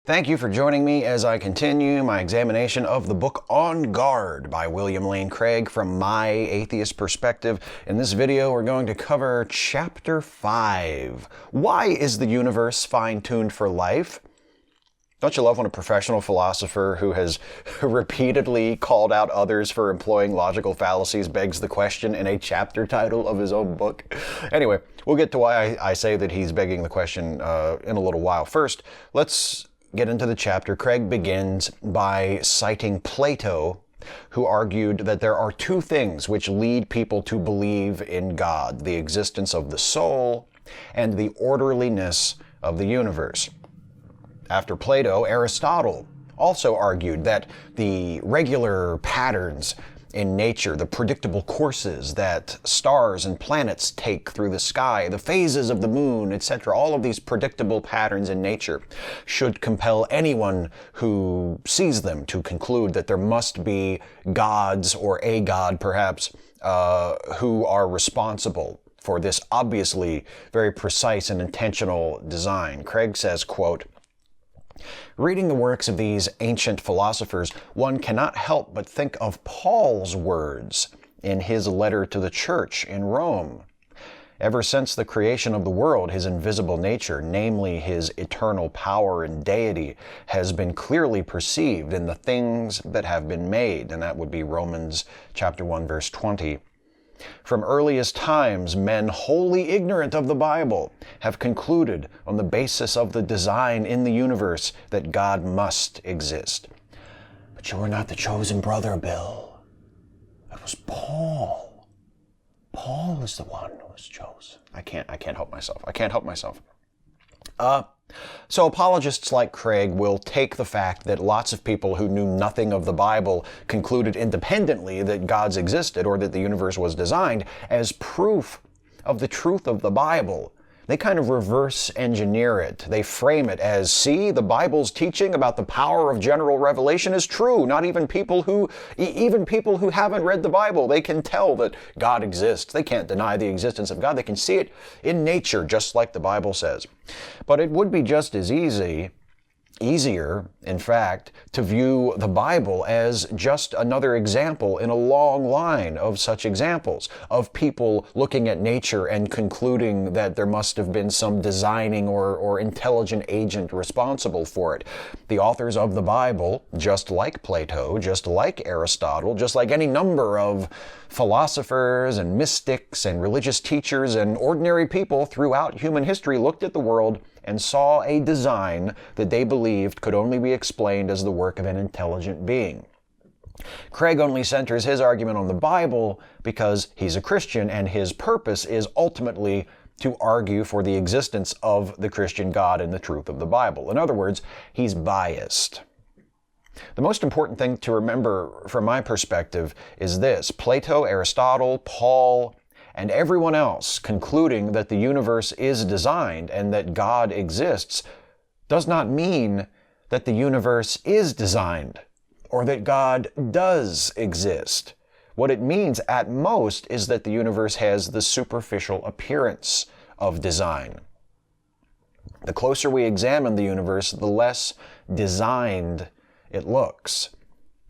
Thank you for joining me as I continue my examination of the book On Guard by William Lane Craig from my atheist perspective. In this video, we're going to cover Chapter 5. Why is the universe fine-tuned for life? Don't you love when a professional philosopher who has repeatedly called out others for employing logical fallacies begs the question in a chapter title of his own book? Anyway, we'll get to why I say that he's begging the question in a little while. First, let's get into the chapter. Craig begins by citing Plato, who argued that there are two things which lead people to believe in God: the existence of the soul and the orderliness of the universe. After Plato, Aristotle also argued that the regular patterns in nature, the predictable courses that stars and planets take through the sky, the phases of the moon, etc., all of these predictable patterns in nature should compel anyone who sees them to conclude that there must be gods, or a god perhaps, who are responsible for this obviously very precise and intentional design. Craig says, quote, "Reading the works of these ancient philosophers, one cannot help but think of Paul's words in his letter to the church in Rome. Ever since the creation of the world, his invisible nature, namely his eternal power and deity, has been clearly perceived in the things that have been made." And that would be Romans chapter 1, verse 20. "From earliest times, men wholly ignorant of the Bible have concluded on the basis of the design in the universe that God must exist." But you were not the chosen brother, Bill. It was Paul. Paul is the one who was chosen. I can't help myself. So apologists like Craig will take the fact that lots of people who knew nothing of the Bible concluded independently that gods existed or that the universe was designed as proof of the truth of the Bible. They kind of reverse engineer it. They frame it as, see, the Bible's teaching about the power of general revelation is true. Not even people who haven't read the Bible, they can tell that God exists. They can't deny the existence of God. They can see it in nature, just like the Bible says. But it would be just as easier, in fact, to view the Bible as just another example in a long line of such examples of people looking at nature and concluding that there must have been some designing or intelligent agent responsible for it. The authors of the Bible, just like Plato, just like Aristotle, just like any number of philosophers and mystics and religious teachers and ordinary people throughout human history, looked at the world and saw a design that they believed could only be explained as the work of an intelligent being. Craig only centers his argument on the Bible because he's a Christian, and his purpose is ultimately to argue for the existence of the Christian God and the truth of the Bible. In other words, he's biased. The most important thing to remember from my perspective is this: Plato, Aristotle, Paul, and everyone else concluding that the universe is designed and that God exists does not mean that the universe is designed or that God does exist. What it means at most is that the universe has the superficial appearance of design. The closer we examine the universe, the less designed it looks.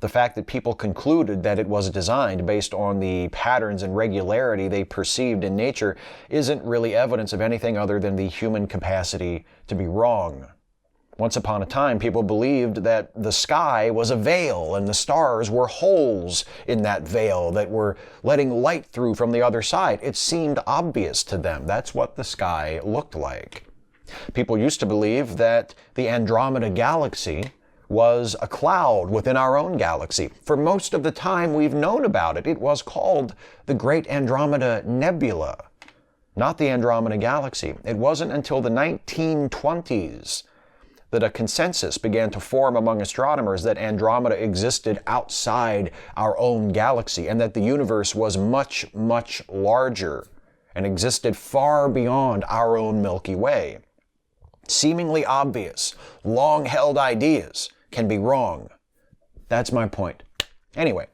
The fact that people concluded that it was designed based on the patterns and regularity they perceived in nature isn't really evidence of anything other than the human capacity to be wrong. Once upon a time, people believed that the sky was a veil and the stars were holes in that veil that were letting light through from the other side. It seemed obvious to them. That's what the sky looked like. People used to believe that the Andromeda galaxy was a cloud within our own galaxy. For most of the time we've known about it, it was called the Great Andromeda Nebula, not the Andromeda Galaxy. It wasn't until the 1920s that a consensus began to form among astronomers that Andromeda existed outside our own galaxy and that the universe was much, much larger and existed far beyond our own Milky Way. Seemingly obvious, long-held ideas can be wrong. That's my point. Anyway,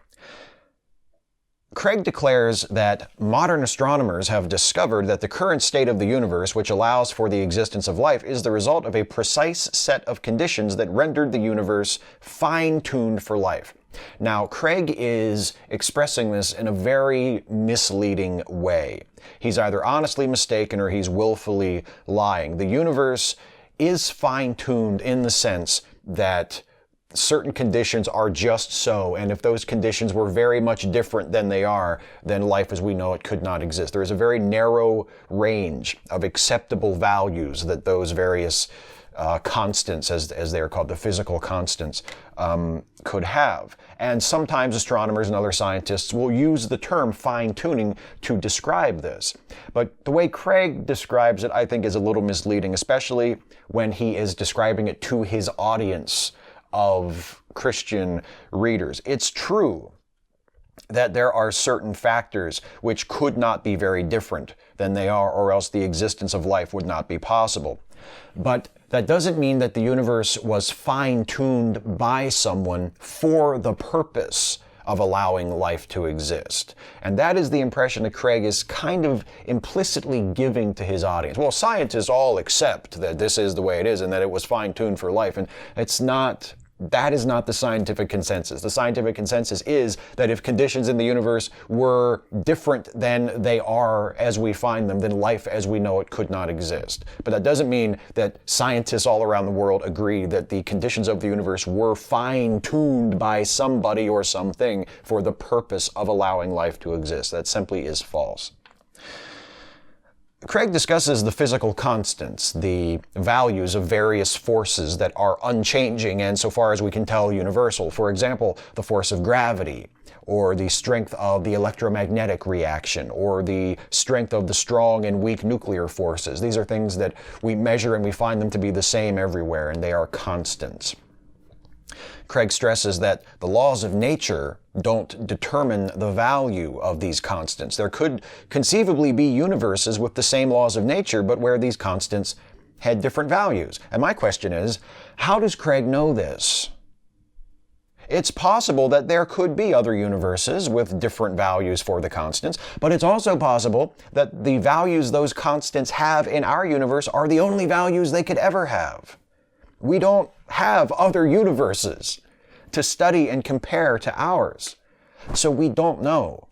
Craig declares that modern astronomers have discovered that the current state of the universe, which allows for the existence of life, is the result of a precise set of conditions that rendered the universe fine-tuned for life. Now, Craig is expressing this in a very misleading way. He's either honestly mistaken or he's willfully lying. The universe is fine-tuned in the sense that certain conditions are just so, and if those conditions were very much different than they are, then life as we know it could not exist. There is a very narrow range of acceptable values that those various constants, as they are called, the physical constants, could have. And sometimes astronomers and other scientists will use the term fine-tuning to describe this. But the way Craig describes it, I think, is a little misleading, especially when he is describing it to his audience of Christian readers. It's true that there are certain factors which could not be very different than they are, or else the existence of life would not be possible. But that doesn't mean that the universe was fine-tuned by someone for the purpose of allowing life to exist. And that is the impression that Craig is kind of implicitly giving to his audience. Well, scientists all accept that this is the way it is and that it was fine-tuned for life. And that is not the scientific consensus. The scientific consensus is that if conditions in the universe were different than they are as we find them, then life as we know it could not exist. But that doesn't mean that scientists all around the world agree that the conditions of the universe were fine-tuned by somebody or something for the purpose of allowing life to exist. That simply is false. Craig discusses the physical constants, the values of various forces that are unchanging and, so far as we can tell, universal. For example, the force of gravity, or the strength of the electromagnetic reaction, or the strength of the strong and weak nuclear forces. These are things that we measure and we find them to be the same everywhere, and they are constants. Craig stresses that the laws of nature don't determine the value of these constants. There could conceivably be universes with the same laws of nature, but where these constants had different values. And my question is, how does Craig know this? It's possible that there could be other universes with different values for the constants, but it's also possible that the values those constants have in our universe are the only values they could ever have. We don't have other universes to study and compare to ours, so we don't know.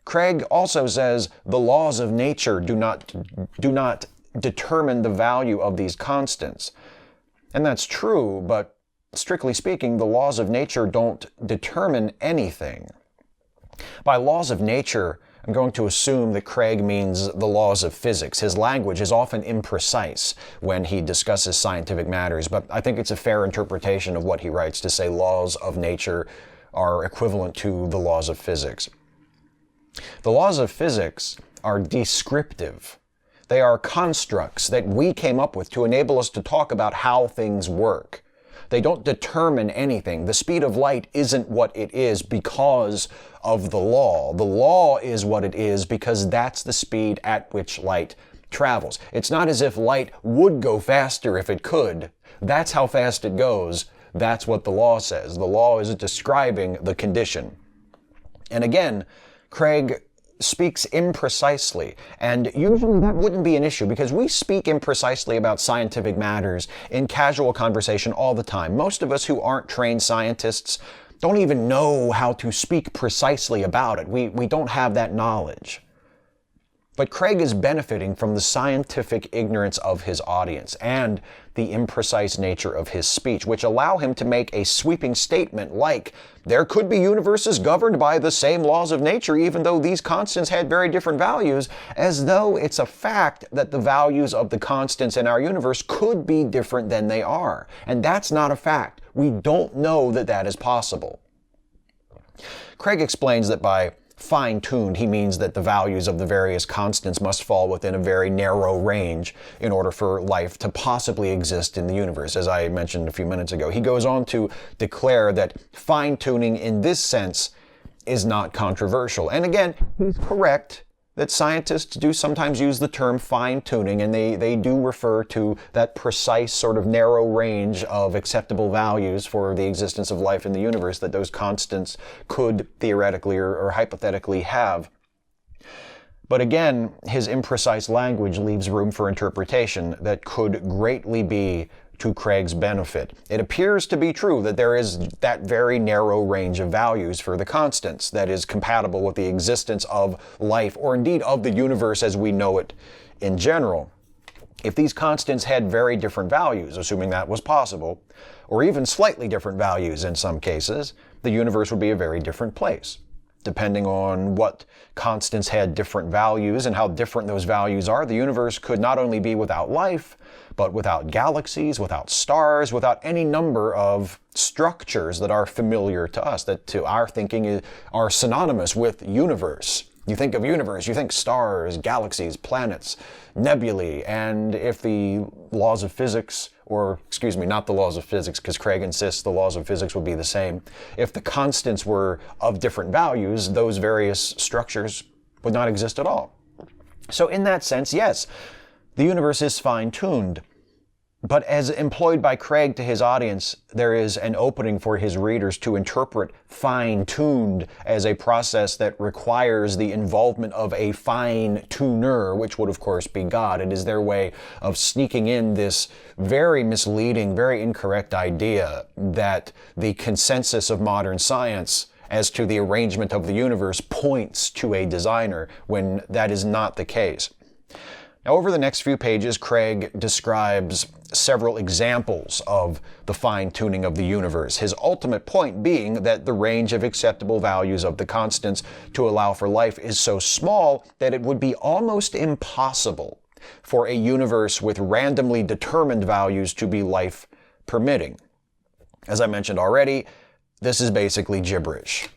Craig also says the laws of nature do not determine the value of these constants. And that's true, but strictly speaking, the laws of nature don't determine anything. By laws of nature, I'm going to assume that Craig means the laws of physics. His language is often imprecise when he discusses scientific matters, but I think it's a fair interpretation of what he writes to say laws of nature are equivalent to the laws of physics. The laws of physics are descriptive. They are constructs that we came up with to enable us to talk about how things work. They don't determine anything. The speed of light isn't what it is because of the law. The law is what it is because that's the speed at which light travels. It's not as if light would go faster if it could. That's how fast it goes. That's what the law says. The law is describing the condition. And again, Craig speaks imprecisely, and usually that wouldn't be an issue because we speak imprecisely about scientific matters in casual conversation all the time. Most of us who aren't trained scientists don't even know how to speak precisely about it. We don't have that knowledge. But Craig is benefiting from the scientific ignorance of his audience and the imprecise nature of his speech, which allow him to make a sweeping statement like, there could be universes governed by the same laws of nature, even though these constants had very different values, as though it's a fact that the values of the constants in our universe could be different than they are. And that's not a fact. We don't know that that is possible. Craig explains that by fine-tuned, he means that the values of the various constants must fall within a very narrow range in order for life to possibly exist in the universe, as I mentioned a few minutes ago. He goes on to declare that fine-tuning in this sense is not controversial. And again, he's correct that scientists do sometimes use the term fine-tuning, and they do refer to that precise sort of narrow range of acceptable values for the existence of life in the universe that those constants could theoretically or hypothetically have. But again, his imprecise language leaves room for interpretation that could greatly be to Craig's benefit. It appears to be true that there is that very narrow range of values for the constants that is compatible with the existence of life, or indeed of the universe as we know it in general. If these constants had very different values, assuming that was possible, or even slightly different values in some cases, the universe would be a very different place. Depending on what constants had different values and how different those values are, the universe could not only be without life, but without galaxies, without stars, without any number of structures that are familiar to us, that to our thinking are synonymous with universe. You think of universe, you think stars, galaxies, planets, nebulae, and if the laws of physics, or excuse me, not the laws of physics, because Craig insists the laws of physics would be the same, if the constants were of different values, those various structures would not exist at all. So in that sense, yes, the universe is fine-tuned. But as employed by Craig to his audience, there is an opening for his readers to interpret fine-tuned as a process that requires the involvement of a fine-tuner, which would of course be God. It is their way of sneaking in this very misleading, very incorrect idea that the consensus of modern science as to the arrangement of the universe points to a designer, when that is not the case. Now, over the next few pages, Craig describes several examples of the fine-tuning of the universe, his ultimate point being that the range of acceptable values of the constants to allow for life is so small that it would be almost impossible for a universe with randomly determined values to be life-permitting. As I mentioned already, this is basically gibberish.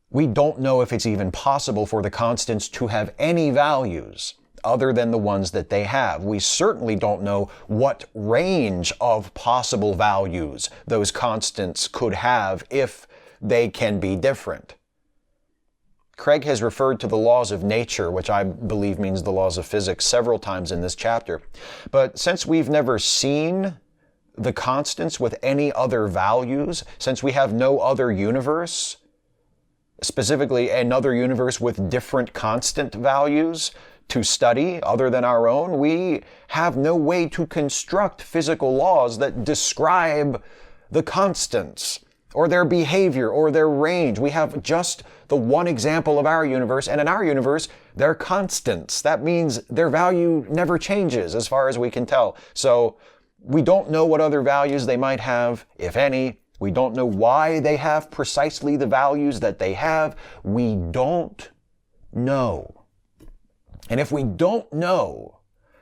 We don't know if it's even possible for the constants to have any values other than the ones that they have. We certainly don't know what range of possible values those constants could have if they can be different. Craig has referred to the laws of nature, which I believe means the laws of physics, several times in this chapter. But since we've never seen the constants with any other values, since we have no other universe, specifically another universe with different constant values, to study other than our own, we have no way to construct physical laws that describe the constants or their behavior or their range. We have just the one example of our universe, and in our universe, they're constants. That means their value never changes as far as we can tell. So we don't know what other values they might have, if any. We don't know why they have precisely the values that they have. We don't know. And if we don't know,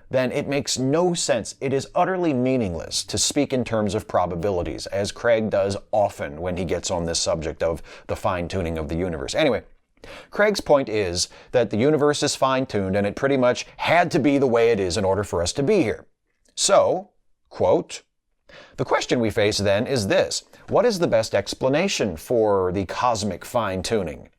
then it makes no sense. It is utterly meaningless to speak in terms of probabilities, as Craig does often when he gets on this subject of the fine-tuning of the universe. Anyway, Craig's point is that the universe is fine-tuned, and it pretty much had to be the way it is in order for us to be here. So, quote, the question we face then is this: what is the best explanation for the cosmic fine-tuning?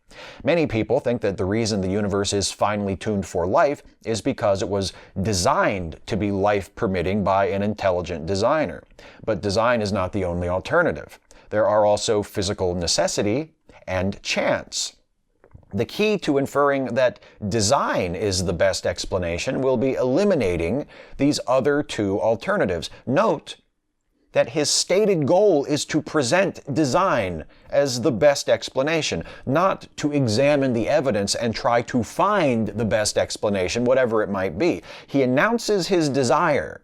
Many people think that the reason the universe is finely tuned for life is because it was designed to be life-permitting by an intelligent designer. But design is not the only alternative. There are also physical necessity and chance. The key to inferring that design is the best explanation will be eliminating these other two alternatives. Note that his stated goal is to present design as the best explanation, not to examine the evidence and try to find the best explanation, whatever it might be. He announces his desire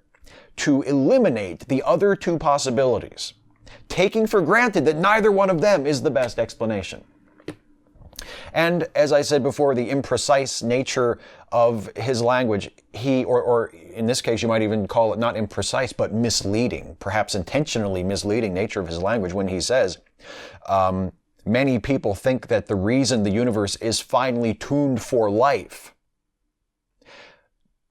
to eliminate the other two possibilities, taking for granted that neither one of them is the best explanation. And as I said before, the imprecise nature of his language, or in this case you might even call it not imprecise, but misleading, perhaps intentionally misleading nature of his language when he says, many people think that the reason the universe is finely tuned for life.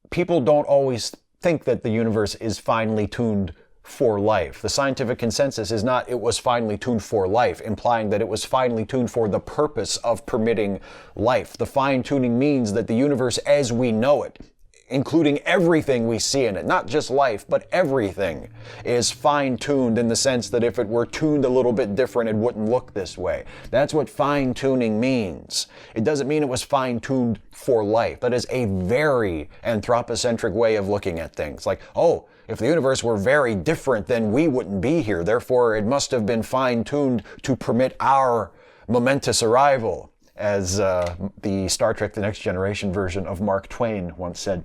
People don't always think that the universe is finely tuned for life. The scientific consensus is not it was finely tuned for life, implying that it was finely tuned for the purpose of permitting life. The fine-tuning means that the universe as we know it, including everything we see in it, not just life, but everything, is fine-tuned in the sense that if it were tuned a little bit different, it wouldn't look this way. That's what fine-tuning means. It doesn't mean it was fine-tuned for life. That is a very anthropocentric way of looking at things. Like, oh, if the universe were very different, then we wouldn't be here. Therefore, it must have been fine-tuned to permit our momentous arrival, as the Star Trek The Next Generation version of Mark Twain once said.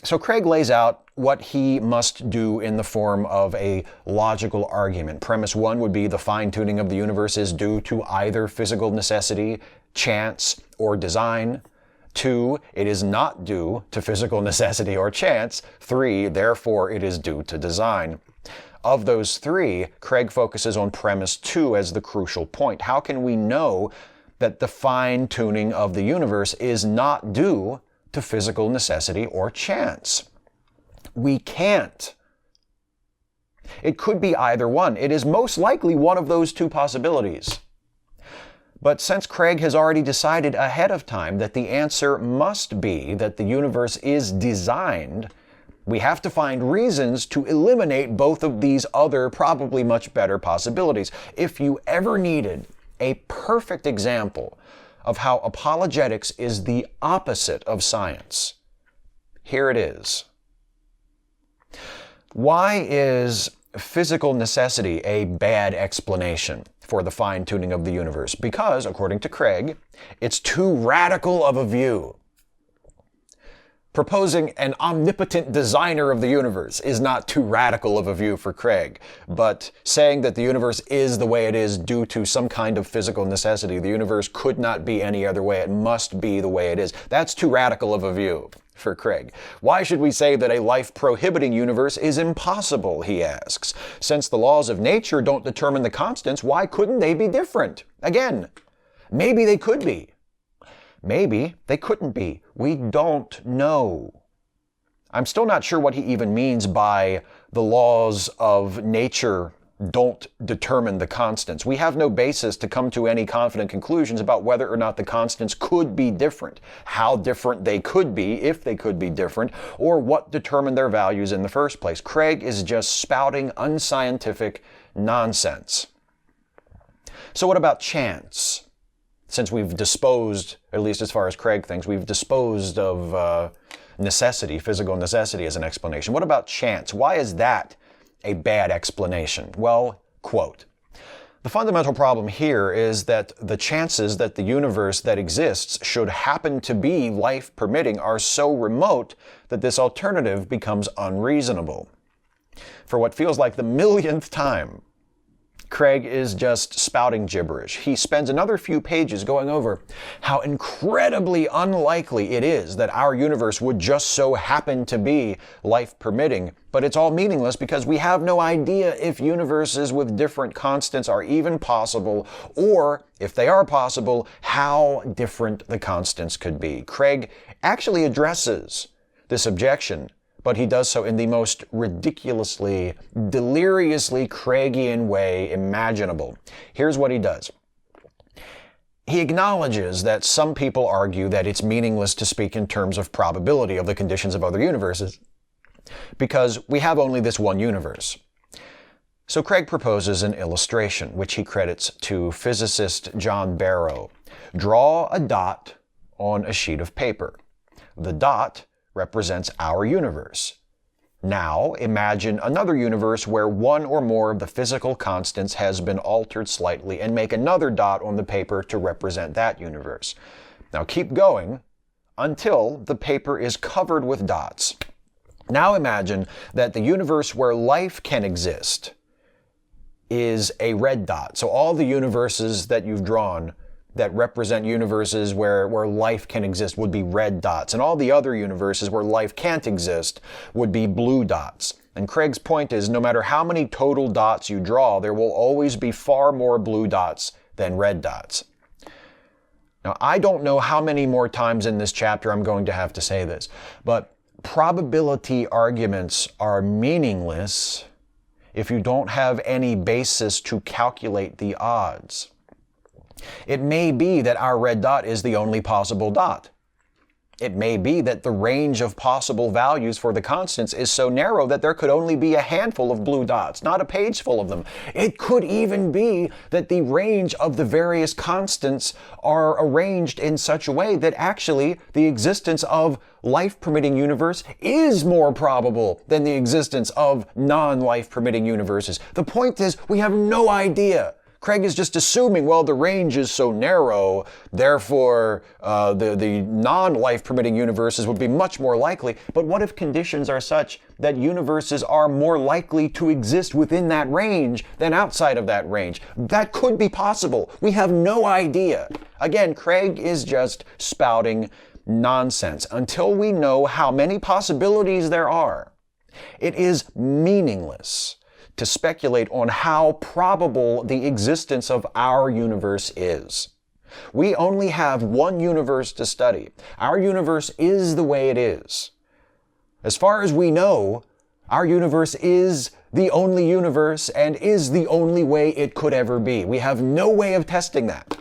So Craig lays out what he must do in the form of a logical argument. Premise one would be the fine-tuning of the universe is due to either physical necessity, chance, or design. 2, it is not due to physical necessity or chance. 3, therefore it is due to design. Of those 3, Craig focuses on premise 2 as the crucial point. How can we know that the fine-tuning of the universe is not due to physical necessity or chance? We can't. It could be either one. It is most likely one of those 2 possibilities. But since Craig has already decided ahead of time that the answer must be that the universe is designed, we have to find reasons to eliminate both of these other, probably much better possibilities. If you ever needed a perfect example of how apologetics is the opposite of science, here it is. Why is physical necessity a bad explanation for the fine-tuning of the universe? Because, according to Craig, it's too radical of a view. Proposing an omnipotent designer of the universe is not too radical of a view for Craig, but saying that the universe is the way it is due to some kind of physical necessity, the universe could not be any other way, it must be the way it is, that's too radical of a view for Craig. Why should we say that a life-prohibiting universe is impossible, he asks. Since the laws of nature don't determine the constants, why couldn't they be different? Again, maybe they could be. Maybe they couldn't be. We don't know. I'm still not sure what he even means by the laws of nature don't determine the constants. We have no basis to come to any confident conclusions about whether or not the constants could be different, how different they could be, if they could be different, or what determined their values in the first place. Craig is just spouting unscientific nonsense. So what about chance? Since we've disposed, at least as far as Craig thinks, we've disposed of necessity, physical necessity as an explanation. What about chance? Why is that a bad explanation? Well, quote, the fundamental problem here is that the chances that the universe that exists should happen to be life permitting are so remote that this alternative becomes unreasonable. For what feels like the millionth time, Craig is just spouting gibberish. He spends another few pages going over how incredibly unlikely it is that our universe would just so happen to be life permitting, but it's all meaningless because we have no idea if universes with different constants are even possible, or if they are possible, how different the constants could be. Craig actually addresses this objection, but he does so in the most ridiculously, deliriously Craigian way imaginable. Here's what he does. He acknowledges that some people argue that it's meaningless to speak in terms of probability of the conditions of other universes, because we have only this one universe. So Craig proposes an illustration, which he credits to physicist John Barrow. Draw a dot on a sheet of paper. The dot represents our universe. Now imagine another universe where one or more of the physical constants has been altered slightly, and make another dot on the paper to represent that universe. Now keep going until the paper is covered with dots. Now imagine that the universe where life can exist is a red dot. So all the universes that you've drawn that represent universes where life can exist would be red dots, and all the other universes where life can't exist would be blue dots. And Craig's point is, no matter how many total dots you draw, there will always be far more blue dots than red dots. Now, I don't know how many more times in this chapter I'm going to have to say this, but probability arguments are meaningless if you don't have any basis to calculate the odds. It may be that our red dot is the only possible dot. It may be that the range of possible values for the constants is so narrow that there could only be a handful of blue dots, not a page full of them. It could even be that the range of the various constants are arranged in such a way that actually the existence of life-permitting universe is more probable than the existence of non-life-permitting universes. The point is, we have no idea. Craig is just assuming, well, the range is so narrow, therefore the non-life-permitting universes would be much more likely. But what if conditions are such that universes are more likely to exist within that range than outside of that range? That could be possible. We have no idea. Again, Craig is just spouting nonsense. Until we know how many possibilities there are, it is meaningless to speculate on how probable the existence of our universe is. We only have one universe to study. Our universe is the way it is. As far as we know, our universe is the only universe and is the only way it could ever be. We have no way of testing that.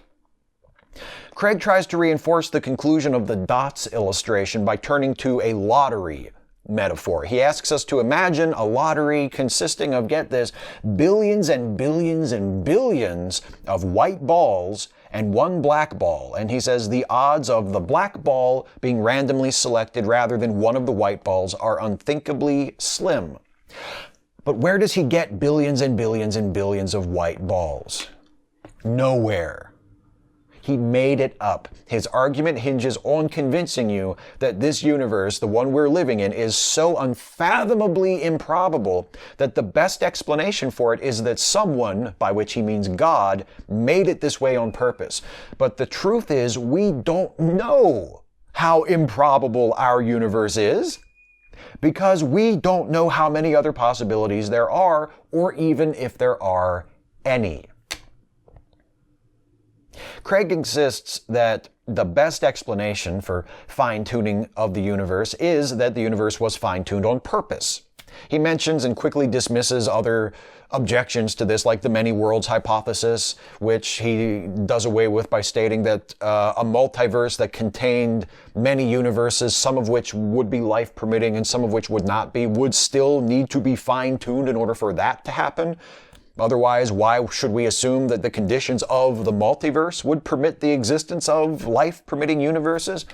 Craig tries to reinforce the conclusion of the dots illustration by turning to a lottery metaphor. He asks us to imagine a lottery consisting of, get this, billions and billions and billions of white balls and one black ball. And he says the odds of the black ball being randomly selected rather than one of the white balls are unthinkably slim. But where does he get billions and billions and billions of white balls? Nowhere. He made it up. His argument hinges on convincing you that this universe, the one we're living in, is so unfathomably improbable that the best explanation for it is that someone, by which he means God, made it this way on purpose. But the truth is, we don't know how improbable our universe is, because we don't know how many other possibilities there are, or even if there are any. Craig insists that the best explanation for fine-tuning of the universe is that the universe was fine-tuned on purpose. He mentions and quickly dismisses other objections to this, like the many worlds hypothesis, which he does away with by stating that a multiverse that contained many universes, some of which would be life-permitting and some of which would not be, would still need to be fine-tuned in order for that to happen. Otherwise, why should we assume that the conditions of the multiverse would permit the existence of life-permitting universes?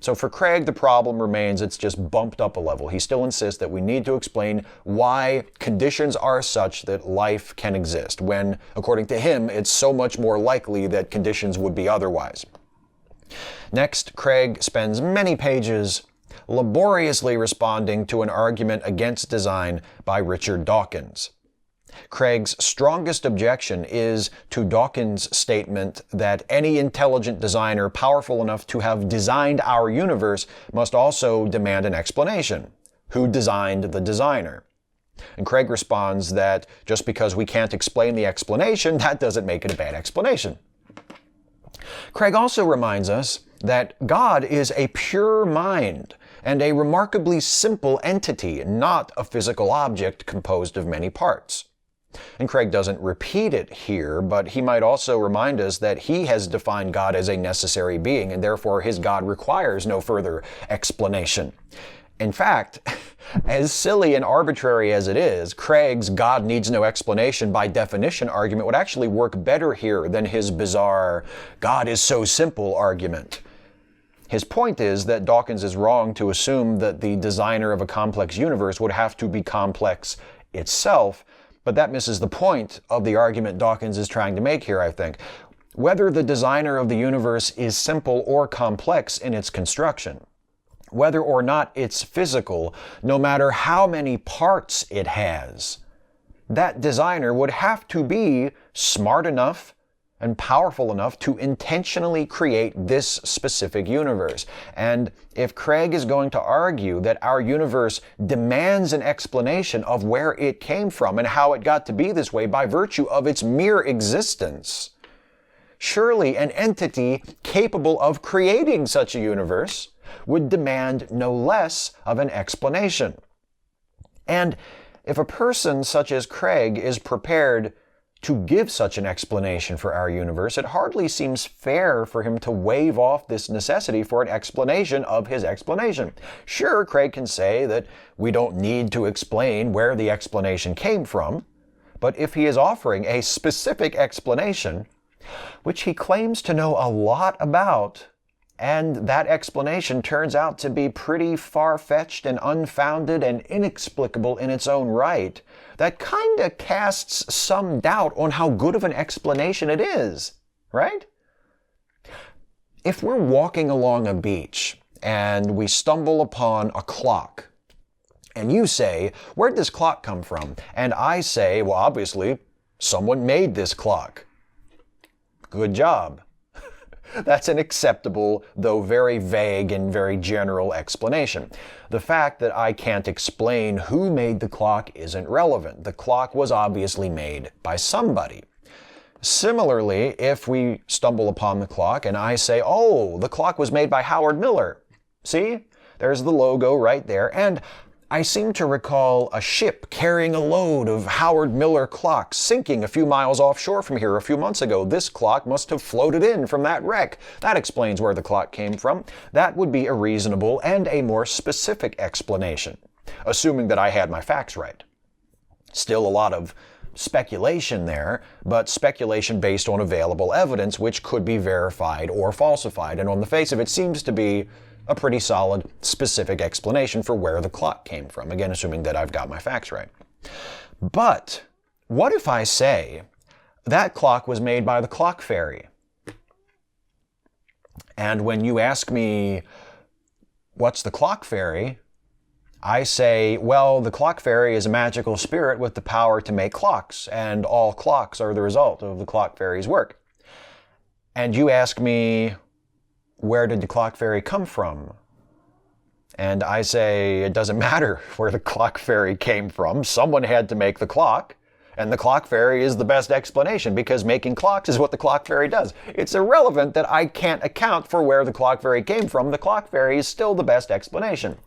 So for Craig, the problem remains it's just bumped up a level. He still insists that we need to explain why conditions are such that life can exist, when, according to him, it's so much more likely that conditions would be otherwise. Next, Craig spends many pages laboriously responding to an argument against design by Richard Dawkins. Craig's strongest objection is to Dawkins' statement that any intelligent designer powerful enough to have designed our universe must also demand an explanation. Who designed the designer? And Craig responds that just because we can't explain the explanation, that doesn't make it a bad explanation. Craig also reminds us that God is a pure mind and a remarkably simple entity, not a physical object composed of many parts. And Craig doesn't repeat it here, but he might also remind us that he has defined God as a necessary being, and therefore his God requires no further explanation. In fact, as silly and arbitrary as it is, Craig's God needs no explanation by definition argument would actually work better here than his bizarre God is so simple argument. His point is that Dawkins is wrong to assume that the designer of a complex universe would have to be complex itself, but that misses the point of the argument Dawkins is trying to make here, I think. Whether the designer of the universe is simple or complex in its construction, whether or not it's physical, no matter how many parts it has, that designer would have to be smart enough and powerful enough to intentionally create this specific universe. And if Craig is going to argue that our universe demands an explanation of where it came from and how it got to be this way by virtue of its mere existence, surely an entity capable of creating such a universe would demand no less of an explanation. And if a person such as Craig is prepared to give such an explanation for our universe, it hardly seems fair for him to waive off this necessity for an explanation of his explanation. Sure, Craig can say that we don't need to explain where the explanation came from, but if he is offering a specific explanation, which he claims to know a lot about, and that explanation turns out to be pretty far-fetched and unfounded and inexplicable in its own right, that kind of casts some doubt on how good of an explanation it is, right? If we're walking along a beach and we stumble upon a clock, and you say, "Where'd this clock come from?" And I say, "Well, obviously, someone made this clock." Good job. That's an acceptable, though very vague and very general explanation. The fact that I can't explain who made the clock isn't relevant. The clock was obviously made by somebody. Similarly, if we stumble upon the clock and I say, "Oh, the clock was made by Howard Miller." See? There's the logo right there. And I seem to recall a ship carrying a load of Howard Miller clocks sinking a few miles offshore from here a few months ago. This clock must have floated in from that wreck. That explains where the clock came from. That would be a reasonable and a more specific explanation, assuming that I had my facts right. Still a lot of speculation there, but speculation based on available evidence which could be verified or falsified, and on the face of it seems to be a pretty solid, specific explanation for where the clock came from, again assuming that I've got my facts right. But what if I say that clock was made by the clock fairy? And when you ask me, what's the clock fairy? I say, well, the clock fairy is a magical spirit with the power to make clocks, and all clocks are the result of the clock fairy's work. And you ask me, where did the clock fairy come from? And I say, it doesn't matter where the clock fairy came from. Someone had to make the clock, and the clock fairy is the best explanation because making clocks is what the clock fairy does. It's irrelevant that I can't account for where the clock fairy came from. The clock fairy is still the best explanation.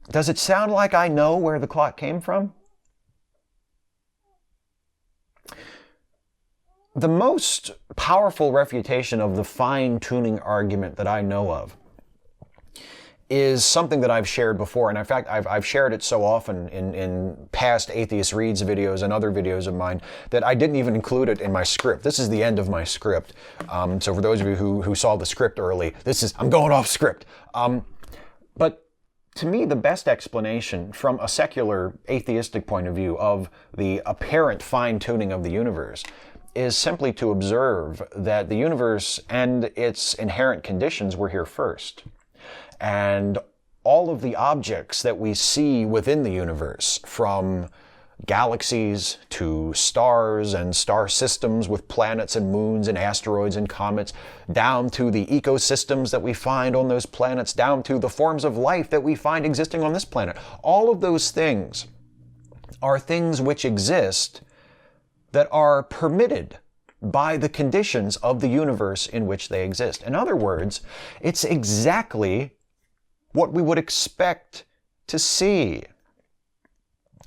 Does it sound like I know where the clock came from? The most powerful refutation of the fine-tuning argument that I know of is something that I've shared before, and in fact, I've shared it so often in past Atheist Reads videos and other videos of mine that I didn't even include it in my script. This is the end of my script. So for those of you who saw the script early, I'm going off script. But to me, the best explanation from a secular atheistic point of view of the apparent fine-tuning of the universe is simply to observe that the universe and its inherent conditions were here first. And all of the objects that we see within the universe, from galaxies to stars and star systems with planets and moons and asteroids and comets, down to the ecosystems that we find on those planets, down to the forms of life that we find existing on this planet. All of those things are things which exist that are permitted by the conditions of the universe in which they exist. In other words, it's exactly what we would expect to see.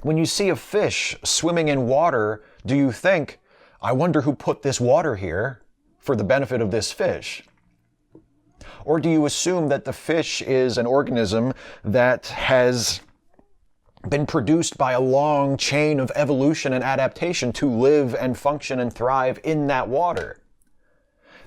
When you see a fish swimming in water, do you think, I wonder who put this water here for the benefit of this fish? Or do you assume that the fish is an organism that has been produced by a long chain of evolution and adaptation to live and function and thrive in that water?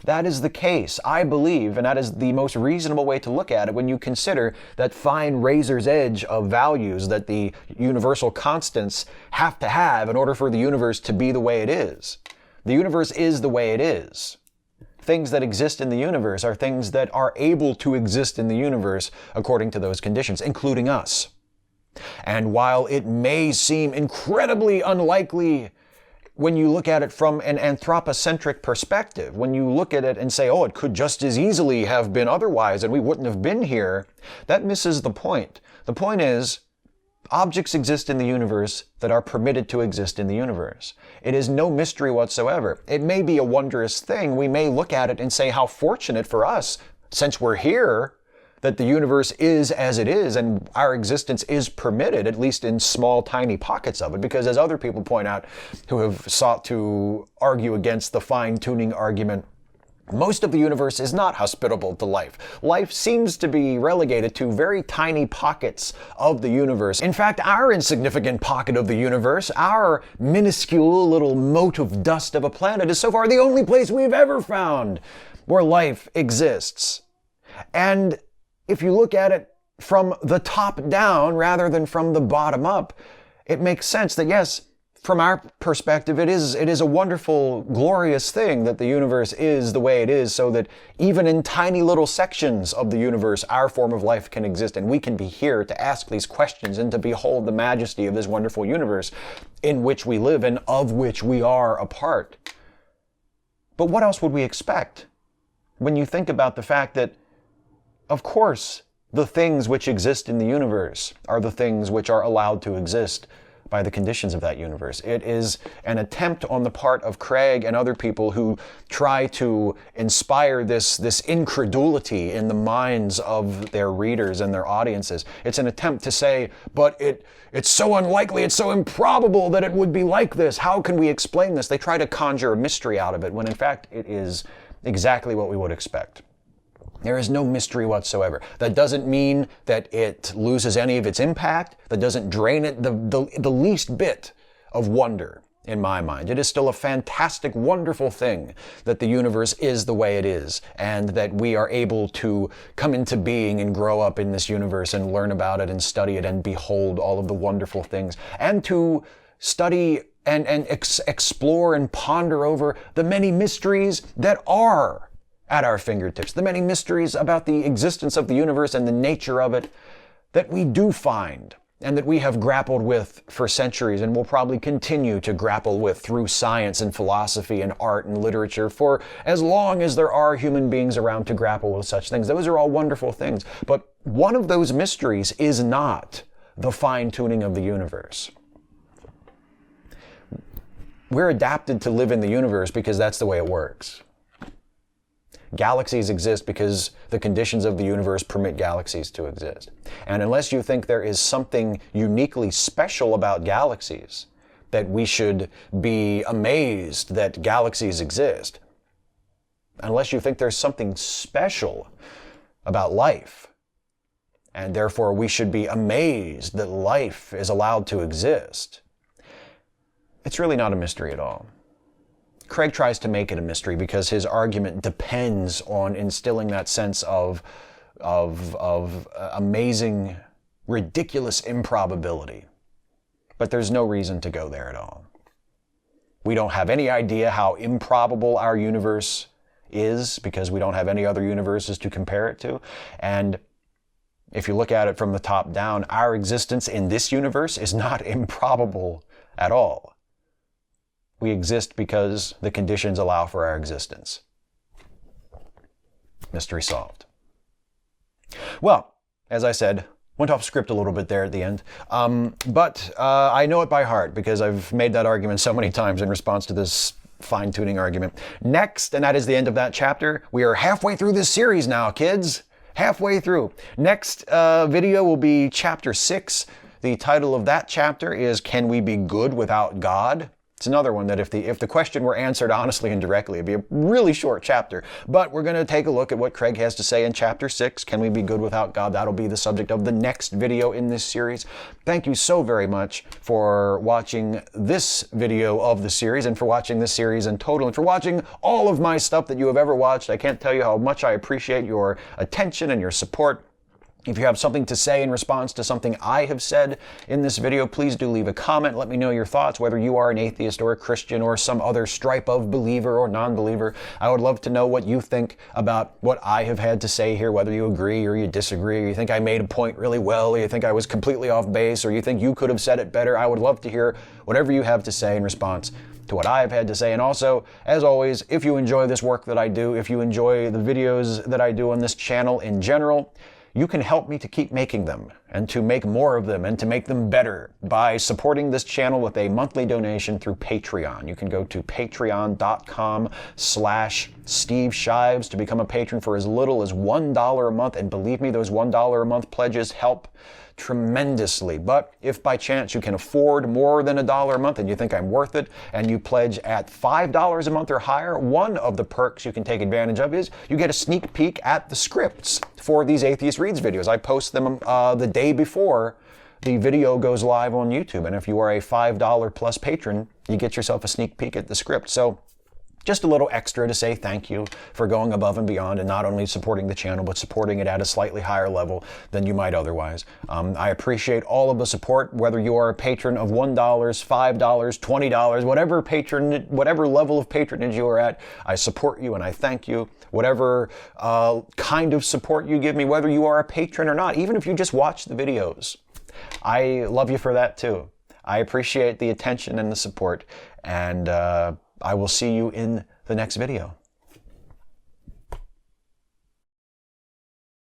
That is the case, I believe, and that is the most reasonable way to look at it when you consider that fine razor's edge of values that the universal constants have to have in order for the universe to be the way it is. The universe is the way it is. Things that exist in the universe are things that are able to exist in the universe according to those conditions, including us. And while it may seem incredibly unlikely when you look at it from an anthropocentric perspective, when you look at it and say, oh, it could just as easily have been otherwise and we wouldn't have been here, that misses the point. The point is, objects exist in the universe that are permitted to exist in the universe. It is no mystery whatsoever. It may be a wondrous thing. We may look at it and say how fortunate for us since we're here, that the universe is as it is and our existence is permitted, at least in small, tiny pockets of it. Because as other people point out who have sought to argue against the fine-tuning argument, most of the universe is not hospitable to life. Life seems to be relegated to very tiny pockets of the universe. In fact, our insignificant pocket of the universe, our minuscule little mote of dust of a planet, is so far the only place we've ever found where life exists. And if you look at it from the top down rather than from the bottom up, it makes sense that yes, from our perspective, it is a wonderful, glorious thing that the universe is the way it is, so that even in tiny little sections of the universe, our form of life can exist, and we can be here to ask these questions and to behold the majesty of this wonderful universe in which we live and of which we are a part. But what else would we expect when you think about the fact that, of course, the things which exist in the universe are the things which are allowed to exist by the conditions of that universe. It is an attempt on the part of Craig and other people who try to inspire this incredulity in the minds of their readers and their audiences. It's an attempt to say, but it's so unlikely, it's so improbable that it would be like this. How can we explain this? They try to conjure a mystery out of it, when in fact it is exactly what we would expect. There is no mystery whatsoever. That doesn't mean that it loses any of its impact. That doesn't drain it the least bit of wonder in my mind. It is still a fantastic, wonderful thing that the universe is the way it is, and that we are able to come into being and grow up in this universe and learn about it and study it and behold all of the wonderful things, and to study and explore and ponder over the many mysteries that are at our fingertips, the many mysteries about the existence of the universe and the nature of it that we do find and that we have grappled with for centuries and will probably continue to grapple with through science and philosophy and art and literature for as long as there are human beings around to grapple with such things. Those are all wonderful things. But one of those mysteries is not the fine-tuning of the universe. We're adapted to live in the universe because that's the way it works. Galaxies exist because the conditions of the universe permit galaxies to exist. And unless you think there is something uniquely special about galaxies, that we should be amazed that galaxies exist, unless you think there's something special about life, and therefore we should be amazed that life is allowed to exist, it's really not a mystery at all. Craig tries to make it a mystery because his argument depends on instilling that sense of amazing, ridiculous improbability. But there's no reason to go there at all. We don't have any idea how improbable our universe is because we don't have any other universes to compare it to. And if you look at it from the top down, our existence in this universe is not improbable at all. We exist because the conditions allow for our existence. Mystery solved. Well, as I said, went off script a little bit there at the end, but I know it by heart because I've made that argument so many times in response to this fine-tuning argument. Next, and that is the end of that chapter, we are halfway through this series now, kids. Halfway through. Next video will be chapter 6. The title of that chapter is Can We Be Good Without God? It's another one that if the question were answered honestly and directly, it'd be a really short chapter. But we're going to take a look at what Craig has to say in chapter 6, Can We Be Good Without God? That'll be the subject of the next video in this series. Thank you so very much for watching this video of the series and for watching this series in total and for watching all of my stuff that you have ever watched. I can't tell you how much I appreciate your attention and your support. If you have something to say in response to something I have said in this video, please do leave a comment. Let me know your thoughts, whether you are an atheist or a Christian or some other stripe of believer or non-believer. I would love to know what you think about what I have had to say here, whether you agree or you disagree, or you think I made a point really well, or you think I was completely off base, or you think you could have said it better. I would love to hear whatever you have to say in response to what I have had to say. And also, as always, if you enjoy this work that I do, if you enjoy the videos that I do on this channel in general, You can help me to keep making them and to make more of them and to make them better by supporting this channel with a monthly donation through Patreon. You can go to patreon.com/Steve Shives to become a patron for as little as $1 a month. And believe me, those $1 a month pledges help tremendously. But if by chance you can afford more than $1 a month and you think I'm worth it, and you pledge at $5 a month or higher, one of the perks you can take advantage of is you get a sneak peek at the scripts for these Atheist Reads videos. I post them the day before the video goes live on YouTube. And if you are a $5 plus patron, you get yourself a sneak peek at the script. So just a little extra to say thank you for going above and beyond and not only supporting the channel, but supporting it at a slightly higher level than you might otherwise. I appreciate all of the support, whether you are a patron of $1, $5, $20, whatever level of patronage you are at. I support you and I thank you. Whatever kind of support you give me, whether you are a patron or not, even if you just watch the videos, I love you for that too. I appreciate the attention and the support, and I will see you in the next video.